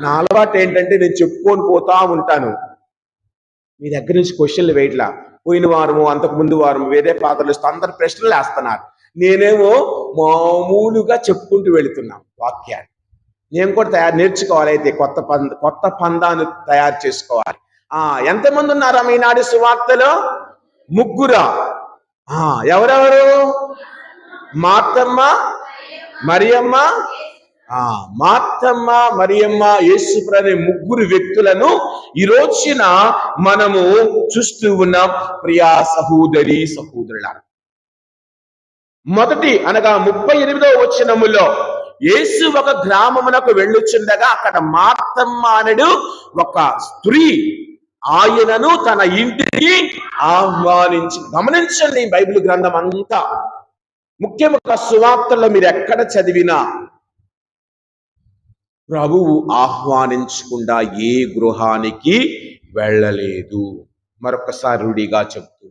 నా అలవాటు ఏంటంటే నేను చెప్పుకొని పోతా ఉంటాను. మీ దగ్గర నుంచి క్వశ్చన్లు వేయట్లా. పోయిన వారము, అంతకు ముందు వారం వేరే పాత్రలు ఇస్తూ అందరు ప్రశ్నలు వేస్తున్నారు. నేనేమో మామూలుగా చెప్పుకుంటూ వెళుతున్నాం వాక్యాన్ని. నేను కూడా నేర్చుకోవాలి. అయితే కొత్త పందాన్ని తయారు చేసుకోవాలి. ఎంతమంది ఉన్నారా ఈనాడు సువార్తలో? ముగ్గురా? ఎవరెవరు? మార్తమ్మ, మరియమ్మ, మార్తమ్మ, మరియమ్మ, యేసుప్రభు అనే ముగ్గురు వ్యక్తులను ఈ రోజున మనము చూస్తూ ఉన్నాం. ప్రియా సహోదరి సహోదరులారా, మొదటి అనగా 38వ వచనములో యేసు ఒక గ్రామమునకు వెళ్ళుచుండగా అక్కడ మార్తమ్మ అనడు ఒక స్త్రీ ఆయనను తన ఇంటికి ఆహ్వానించి. గమనించండి బైబిల్ గ్రంథం అంతా, ముఖ్యంగా సువార్తల్లో మీరు ఎక్కడ చదివినా ప్రభువు ఆహ్వానించకుండా ఏ గృహానికి వెళ్ళలేదు. మరొకసారి రూఢిగా చెప్తూ